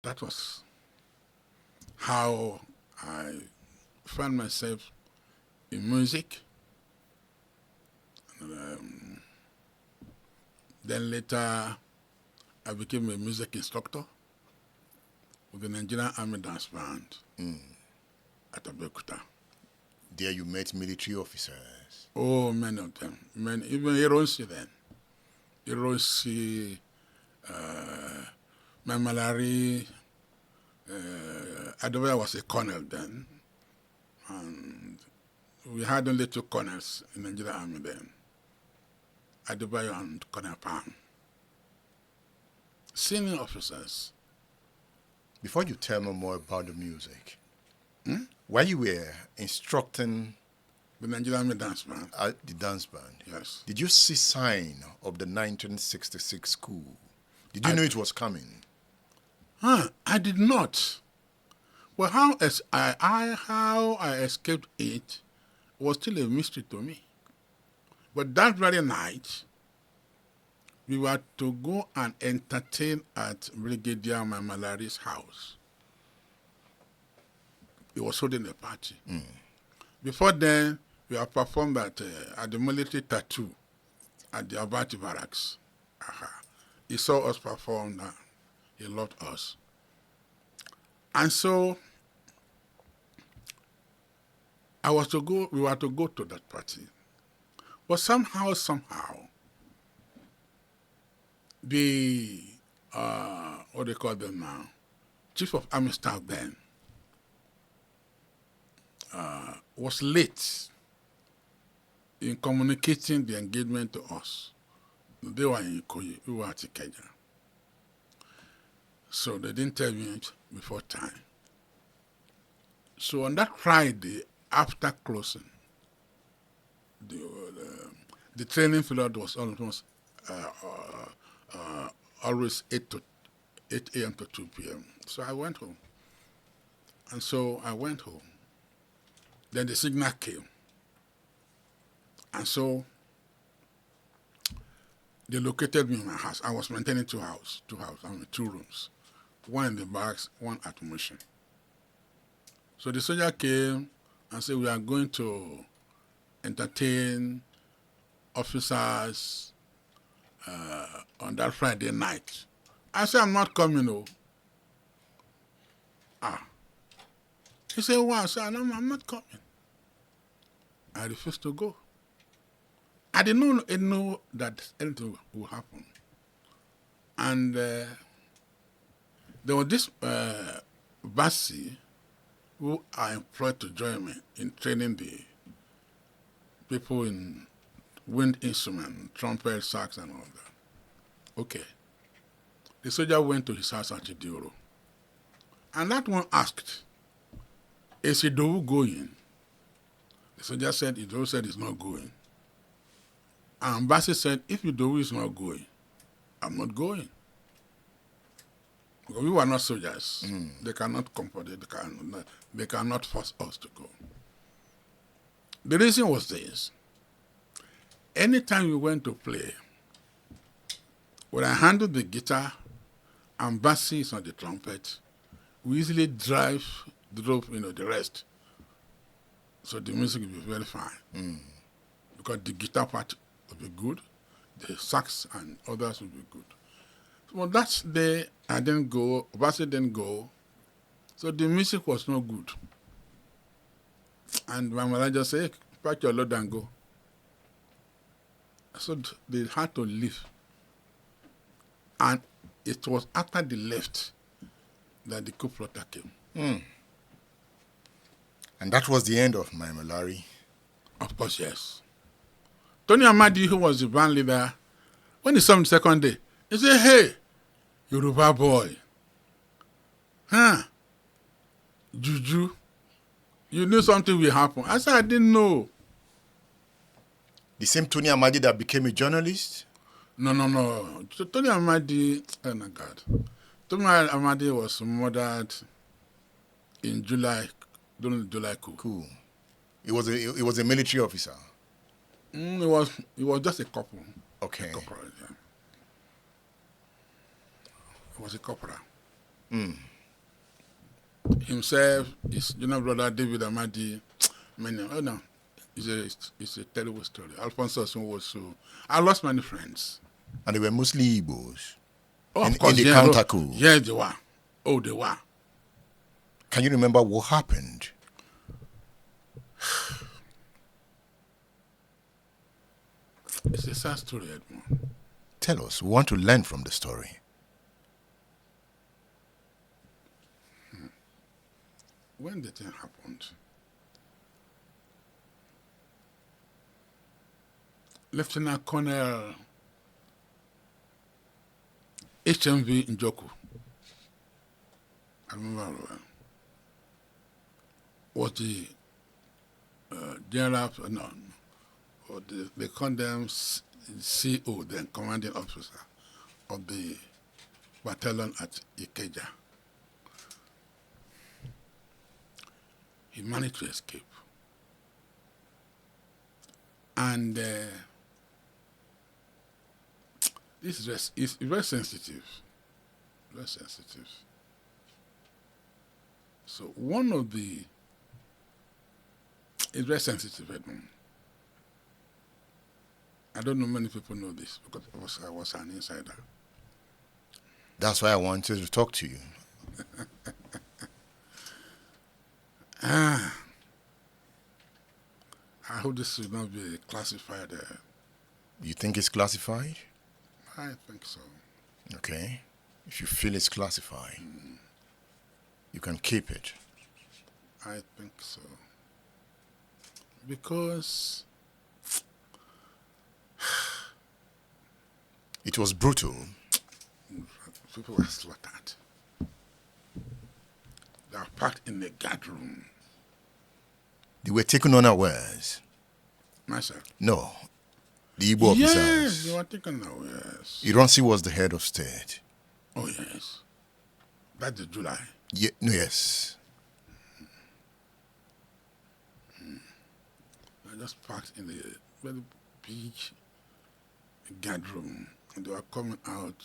That was how I found myself in music. Um, then later, I became a music instructor with the Nigerian Army Dance Band at Abeokuta. There you met military officers. Oh, many of them. Many, even Ironsi then. Ironsi, Mamalari, Idowu was a colonel then. And we had only 2 colonels in the Nigerian Army then. Idowu and Colonel Pan. Senior officers. Before you tell me more about the music, while you were instructing The Nigerian Army Dance Band. the dance band, Yes. did you see sign of the 1966 coup? Did you know it was coming? I did not. Well, how I escaped it was still a mystery to me. But that very night, we were to go and entertain at Brigadier Mamalari's house. He was holding a party. Before then, we had performed at the military tattoo at the Abati barracks. He saw us perform. He loved us. And so we were to go to that party. But somehow, the, what do you call them now? Chief of Army Staff then was late in communicating the engagement to us. They were in Ikoyi, we were at Ikeja. So they didn't tell me before time. So on that Friday, after closing, the training period was almost always 8 a.m. to 2 p.m. So I went home. And so I went home. Then the signal came. And so they located me in my house. I was maintaining two houses, 2 rooms. One in the barracks, one at Mission. So the soldier came and said, we are going to entertain officers on that Friday night. I said, I'm not coming, no. He said, why? I said, no, I'm not coming. I refused to go. I did not know that anything would happen. And there was this Basi who are employed to join me in training the people in wind instrument, trumpet, sax, and all that. Okay. The soldier went to his house at Idowu. And that one asked, is Idowu going? The soldier said, Idowu said he's not going. And Basi said, if Idowu is not going, I'm not going. Because we were not soldiers. They cannot compel it. They cannot force us to go. The reason was this. Anytime we went to play, when I handled the guitar and Basi is on the trumpet, we easily drove the rest. So the music will be very fine. Because the guitar part will be good, the sax and others will be good. So that day I didn't go, Basi didn't go, so the music was no good. And my mother just said, hey, pack your load and go. So they had to leave. And it was after they left that the coup plotter came. And that was the end of my Malari. Of course, yes. Tony Amadi, who was the band leader, when he saw him the second day, he said, hey, Yoruba boy, Juju, you knew something will happen. I said, I didn't know. The same Tony Amadi that became a journalist? No. Tony Amadi, oh my God. Tony Amadi was murdered in July, during the July coup. Cool. He was a military officer. It was just a couple. Okay. A corporal, yeah. It was a corporal. himself, his brother David Amadi, many. Oh no, it's a terrible story. Alfonso Osun was so. I lost many friends. And they were mostly Igbos Oh, in of course, the yeah, counter coup. yes, they were. Oh, they were. Can you remember what happened? It's a sad story, Edmond. Tell us. We want to learn from the story. When the thing happened, Lieutenant Colonel HMV Njoku, I remember well, was the general, no, or they call them CO, the commanding officer of the battalion at Ikeja. He managed to escape. And this is very sensitive. Very sensitive. So one of the, it's very sensitive, Edmund. I don't know many people know this because I was an insider. That's why I wanted to talk to you. I hope this will not be classified. You think it's classified? I think so. Okay. If you feel it's classified, you can keep it. I think so. Because it was brutal. People were slaughtered. They were packed in the guard room. They were taken unawares. Myself. No. The Igbo Yes, officers. they were taken unawares. Ironsi was the head of state. Oh, yes. That's the July. Yeah, no, yes. They were just packed in the very big guard room. And they were coming out.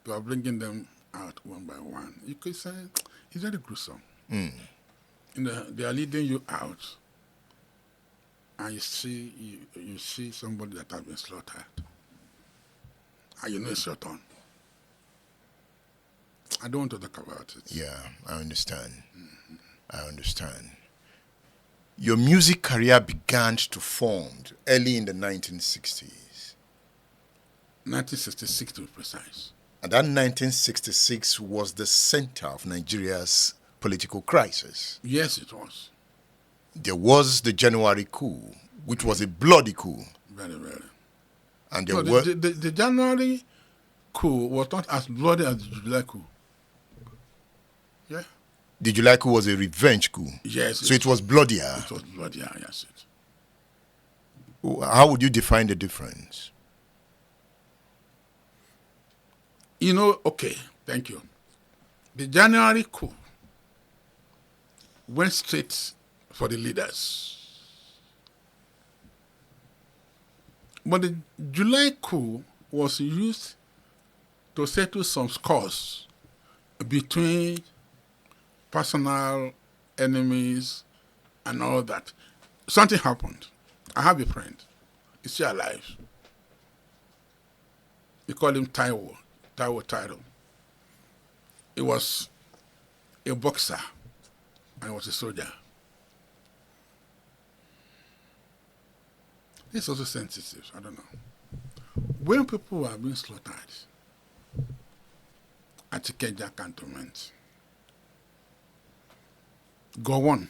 They were bringing them out one by one. You could say it's very gruesome. They are leading you out, and you see somebody that has been slaughtered, and you know it's your turn. I don't want to talk about it. Yeah, I understand. I understand. Your music career began to form early in the 1960s. 1966 to be precise. And that 1966 was the center of Nigeria's political crisis. Yes, it was. There was the January coup, which was a bloody coup. Very, very. And No, the January coup was not as bloody as the July coup. Yeah. The July coup was a revenge coup. Yes. So it was bloodier. It was bloodier, yes. How would you define the difference? You know, okay, thank you. The January coup went straight for the leaders. But the July coup was used to settle some scores between personal enemies and all that. Something happened. I have a friend. He's still alive. We call him Taiwo. He was a boxer and he was a soldier. It's also sensitive, I don't know. When people were being slaughtered at Ikeja cantonment, Gowon,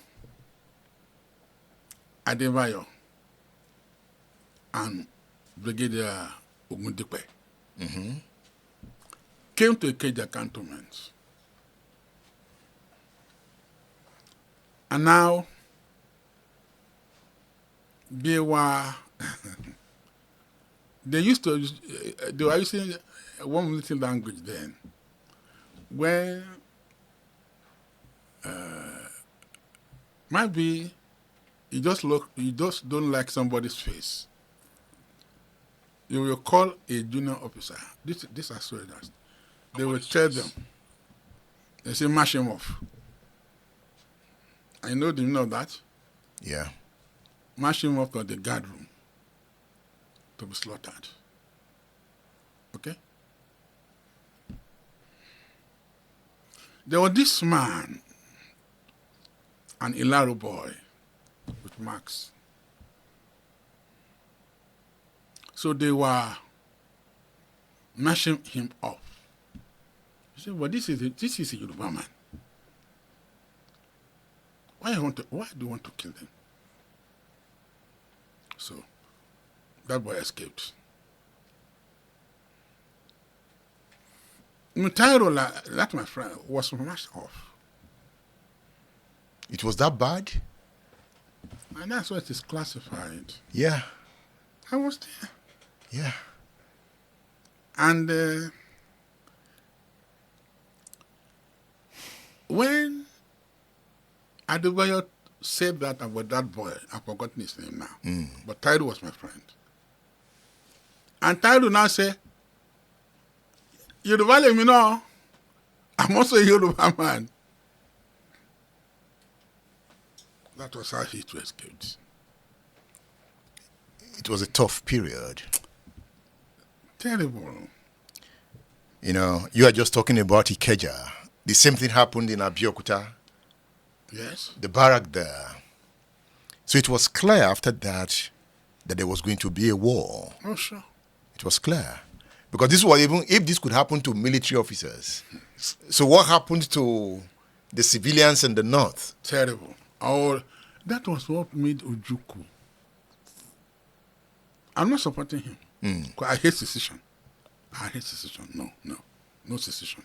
Adebayo, and Brigadier Ogundipe came to Ikeja cantonment. And now they were they were using one little language then where maybe you just don't like somebody's face. You will call a junior officer. These are soldiers. They will tell them. They say, mash him off. I know the meaning of that. Yeah. March him up to the guard room to be slaughtered. Okay? There was this man, an Ilaro boy with marks. So they were mashing him up. He said, well, this is a Yoruba man. Why do you want to kill him? So that boy escaped. Mutairo, that my friend, was mashed off. It was that bad? And that's why it is classified. Yeah. I was there. Yeah. And when Adebayo said that about that boy, I've forgotten his name now, but Tairu was my friend. And Tairu now said, Yoruba let me know, I'm also a Yoruba man. That was how he escaped. It was a tough period. Terrible. You know, you are just talking about Ikeja. The same thing happened in Abeokuta. Yes. The barrack there. So it was clear after that there was going to be a war. Oh, sure. It was clear. Because this was even if this could happen to military officers. So what happened to the civilians in the north? Terrible. Oh, that was what made Ojukwu. I'm not supporting him. I hate secession. I hate secession. No secession.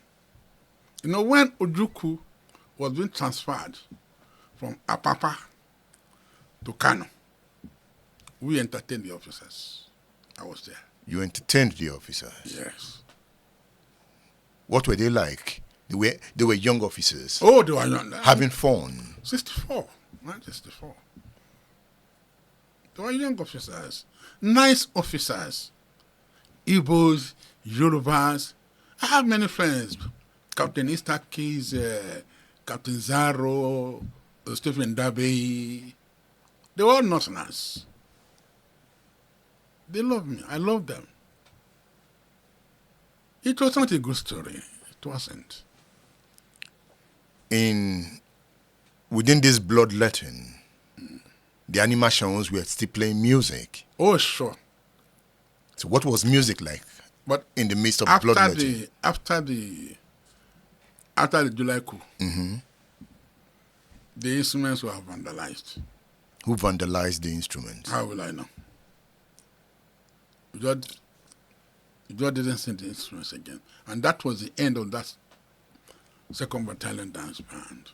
You know, when Ojukwu was being transferred from Apapa to Kano, we entertained the officers. I was there. You entertained the officers? Yes. What were they like? They were young officers. Oh, they were young. Having fun. 64. Not 64. They were young officers. Nice officers. Igbos, Yorubas. I have many friends. Captain Istakis, Captain Zaro, Stephen Dabe. They were all Northerners. They loved me. I loved them. It was not a good story. It wasn't. Within this bloodletting, the Animasawun were still playing music. Oh, sure. So what was music like? But in the midst of after bloodletting? After the July coup, the instruments were vandalized. Who vandalized the instruments? How will I know? God didn't send the instruments again. And that was the end of that 2nd Battalion Dance Band.